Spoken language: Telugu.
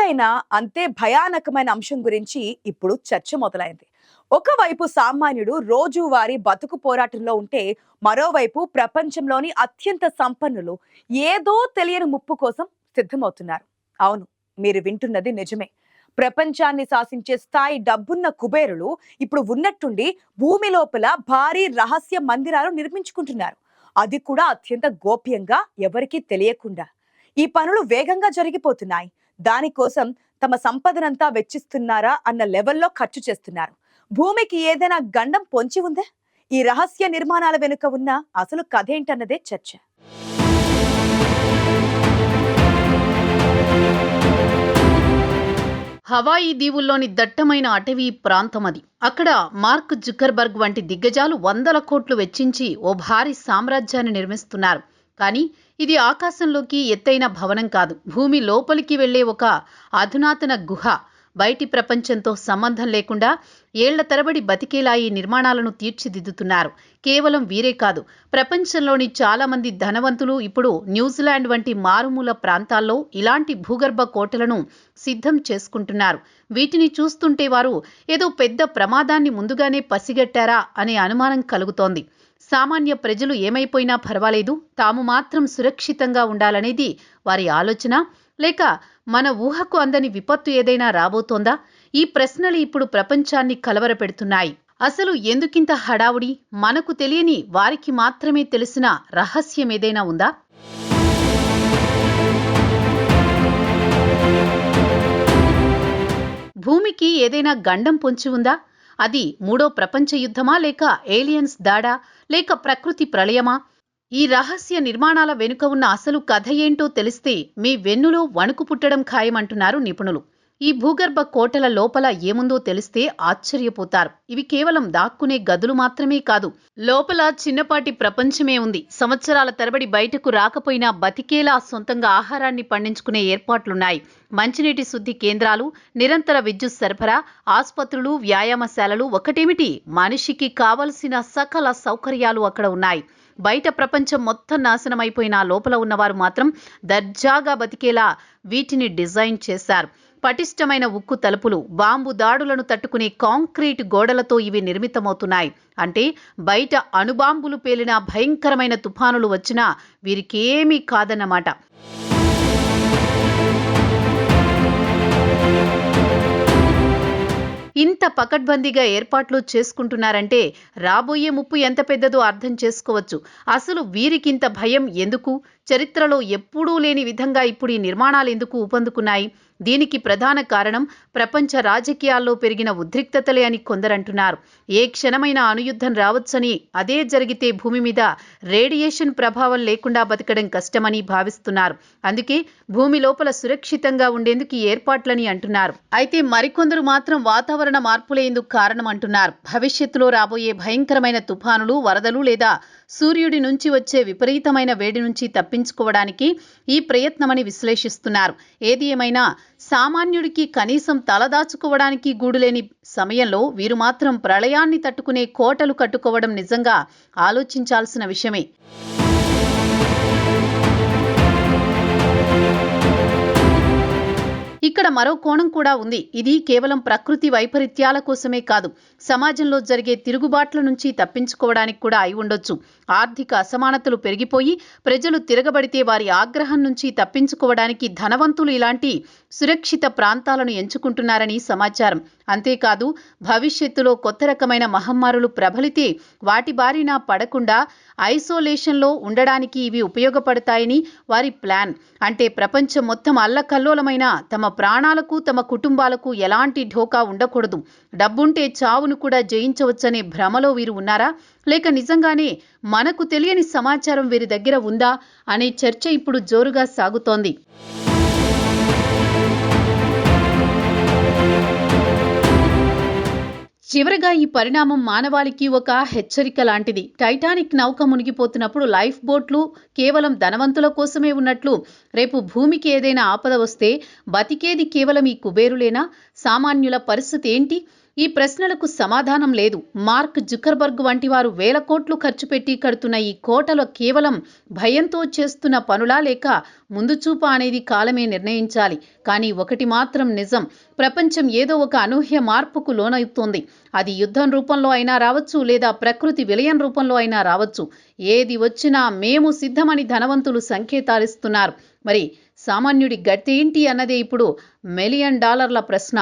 విలువైన, అంతే భయానకమైన అంశం గురించి ఇప్పుడు చర్చ మొదలైంది. ఒకవైపు సామాన్యుడు రోజువారీ బతుకు పోరాటంలో ఉంటే, మరోవైపు ప్రపంచంలోని అత్యంత సంపన్నులు ఏదో తెలియని ముప్పు కోసం సిద్ధమవుతున్నారు. అవును, మీరు వింటున్నది నిజమే. ప్రపంచాన్ని శాసించే స్థాయి డబ్బున్న కుబేరులు ఇప్పుడు ఉన్నట్టుండి భూమి లోపల భారీ రహస్య మందిరాలు నిర్మించుకుంటున్నారు. అది కూడా అత్యంత గోప్యంగా, ఎవరికీ తెలియకుండా. ఈ పనులు వేగంగా జరిగిపోతున్నాయి. దానికోసం తమ సంపదనంతా వెచ్చిస్తున్నారా అన్న లెవెల్లో ఖర్చు చేస్తున్నారు. భూమికి ఏదైనా గండం పొంచి ఉందా? ఈ రహస్య నిర్మాణాల వెనుక ఉన్న అసలు కథ ఏంటన్నదే చర్చ. హవాయి దీవుల్లోని దట్టమైన అటవీ ప్రాంతం అది. అక్కడ మార్క్ జుకర్బర్గ్ వంటి దిగ్గజాలు వందల కోట్లు వెచ్చించి ఓ భారీ సామ్రాజ్యాన్ని నిర్మిస్తున్నారు. కానీ ఇది ఆకాశంలోకి ఎత్తైన భవనం కాదు, భూమి లోపలికి వెళ్లే ఒక అధునాతన గుహ. బయటి ప్రపంచంతో సంబంధం లేకుండా ఏళ్ల తరబడి బతికేలా ఈ నిర్మాణాలను తీర్చిదిద్దుతున్నారు. కేవలం వీరే కాదు, ప్రపంచంలోని చాలా మంది ధనవంతులు ఇప్పుడు న్యూజిలాండ్ వంటి మారుమూల ప్రాంతాల్లో ఇలాంటి భూగర్భ కోటలను సిద్ధం చేసుకుంటున్నారు. వీటిని చూస్తుంటే వారు ఏదో పెద్ద ప్రమాదాన్ని ముందుగానే పసిగట్టారా అనే అనుమానం కలుగుతోంది. సామాన్య ప్రజలు ఏమైపోయినా పర్వాలేదు, తాము మాత్రం సురక్షితంగా ఉండాలనేది వారి ఆలోచన, లేక మన ఊహకు అందని విపత్తు ఏదైనా రాబోతోందా? ఈ ప్రశ్నలు ఇప్పుడు ప్రపంచాన్ని కలవరపెడుతున్నాయి. అసలు ఎందుకింత హడావుడి? మనకు తెలియని, వారికి మాత్రమే తెలిసిన రహస్యం ఏదైనా ఉందా? భూమికి ఏదైనా గండం పొంచి ఉందా? అది మూడో ప్రపంచ యుద్ధమా, లేక ఏలియన్స్ దాడా, లేక ప్రకృతి ప్రళయమా? ఈ రహస్య నిర్మాణాల వెనుక ఉన్న అసలు కథ ఏంటో తెలిస్తే మీ వెన్నులో వణుకు పుట్టడం ఖాయమంటున్నారు నిపుణులు. ఈ భూగర్భ కోటల లోపల ఏముందో తెలిస్తే ఆశ్చర్యపోతారు. ఇవి కేవలం దాక్కునే గదులు మాత్రమే కాదు, లోపల చిన్నపాటి ప్రపంచమే ఉంది. సంవత్సరాల తరబడి బయటకు రాకపోయినా బతికేలా సొంతంగా ఆహారాన్ని పండించుకునే ఏర్పాట్లున్నాయి. మంచినీటి శుద్ధి కేంద్రాలు, నిరంతర విద్యుత్ సరఫరా, ఆసుపత్రులు, వ్యాయామశాలలు, ఒకటేమిటి మనిషికి కావలసిన సకల సౌకర్యాలు అక్కడ ఉన్నాయి. బయట ప్రపంచం మొత్తం నాశనమైపోయినా లోపల ఉన్నవారు మాత్రం దర్జాగా బతికేలా వీటిని డిజైన్ చేశారు. పటిష్టమైన ఉక్కు తలుపులు, బాంబు దాడులను తట్టుకునే కాంక్రీట్ గోడలతో ఇవి నిర్మితమవుతున్నాయి. అంటే బయట అణుబాంబులు పేలిన, భయంకరమైన తుఫానులు వచ్చినా వీరికేమీ కాదన్నమాట. ఇంత పకడ్బందీగా ఏర్పాట్లు చేసుకుంటున్నారంటే రాబోయే ముప్పు ఎంత పెద్దదో అర్థం చేసుకోవచ్చు. అసలు వీరికింత భయం ఎందుకు? చరిత్రలో ఎప్పుడూ లేని విధంగా ఇప్పుడు ఈ నిర్మాణాలు ఎందుకు ఊపందుకున్నాయి? దీనికి ప్రధాన కారణం ప్రపంచ రాజకీయాల్లో పెరిగిన ఉద్రిక్తతలే అని కొందరంటున్నారు. ఏ క్షణమైన అణుయుద్ధం రావచ్చని, అదే జరిగితే భూమి మీద రేడియేషన్ ప్రభావం లేకుండా బతకడం కష్టమని భావిస్తున్నారు. అందుకే భూమి లోపల సురక్షితంగా ఉండేందుకు ఈ ఏర్పాట్లని అంటున్నారు. అయితే మరికొందరు మాత్రం వాతావరణ మార్పులే ఇందుకు కారణం అంటున్నారు. భవిష్యత్తులో రాబోయే భయంకరమైన తుఫానులు, వరదలు లేదా సూర్యుడి నుంచి వచ్చే విపరీతమైన వేడి నుంచి తప్పించుకోవడానికి ఈ ప్రయత్నమని విశ్లేషిస్తున్నారు. ఏది ఏమైనా సామాన్యుడికి కనీసం తలదాచుకోవడానికి గూడులేని సమయంలో వీరు మాత్రం ప్రళయాన్ని తట్టుకునే కోటలు కట్టుకోవడం నిజంగా ఆలోచించాల్సిన విషయమే. ఇక్కడ మరో కోణం కూడా ఉంది. ఇది కేవలం ప్రకృతి వైపరీత్యాల కోసమే కాదు, సమాజంలో జరిగే తిరుగుబాట్ల నుంచి తప్పించుకోవడానికి కూడా అయి ఉండొచ్చు. ఆర్థిక అసమానతలు పెరిగిపోయి ప్రజలు తిరగబడితే వారి ఆగ్రహం నుంచి తప్పించుకోవడానికి ధనవంతులు ఇలాంటి సురక్షిత ప్రాంతాలను ఎంచుకుంటున్నారని సమాచారం. అంతేకాదు, భవిష్యత్తులో కొత్త రకమైన మహమ్మారులు ప్రబలితే వాటి బారిన పడకుండా ఐసోలేషన్లో ఉండడానికి ఇవి ఉపయోగపడతాయని వారి ప్లాన్. అంటే ప్రపంచం మొత్తం అల్లకల్లోలమైన తమ ప్రాణాలకు, తమ కుటుంబాలకు ఎలాంటి ఢోకా ఉండకూడదు. డబ్బుంటే చావును కూడా జయించవచ్చనే భ్రమలో వీరు ఉన్నారా, లేక నిజంగానే మనకు తెలియని సమాచారం వీరి దగ్గర ఉందా అనే చర్చ ఇప్పుడు జోరుగా సాగుతోంది. చివరగా ఈ పరిణామం మానవాళికి ఒక హెచ్చరిక లాంటిది. టైటానిక్ నౌక మునిగిపోతున్నప్పుడు లైఫ్ బోట్లు కేవలం ధనవంతుల కోసమే ఉన్నట్లు రేపు భూమికి ఏదైనా ఆపద వస్తే బతికేది కేవలం ఈ కుబేరులేనా? సామాన్యుల పరిస్థితి ఏంటి? ఈ ప్రశ్నలకు సమాధానం లేదు. మార్క్ జుకర్బర్గ్ వంటి వారు వేల కోట్లు ఖర్చు పెట్టి కడుతున్న ఈ కోటలు కేవలం భయంతో చేస్తున్న పనులా లేక ముందు చూపా అనేది కాలమే నిర్ణయించాలి. కానీ ఒకటి మాత్రం నిజం, ప్రపంచం ఏదో ఒక అనూహ్య మార్పుకు లోనవుతోంది. అది యుద్ధం రూపంలో అయినా రావచ్చు, లేదా ప్రకృతి విలయం రూపంలో అయినా రావచ్చు. ఏది వచ్చినా మేము సిద్ధమని ధనవంతులు సంకేతాలిస్తున్నారు. మరి సామాన్యుడి గతి ఏంటి అన్నదే ఇప్పుడు $1 మిలియన్ ప్రశ్న.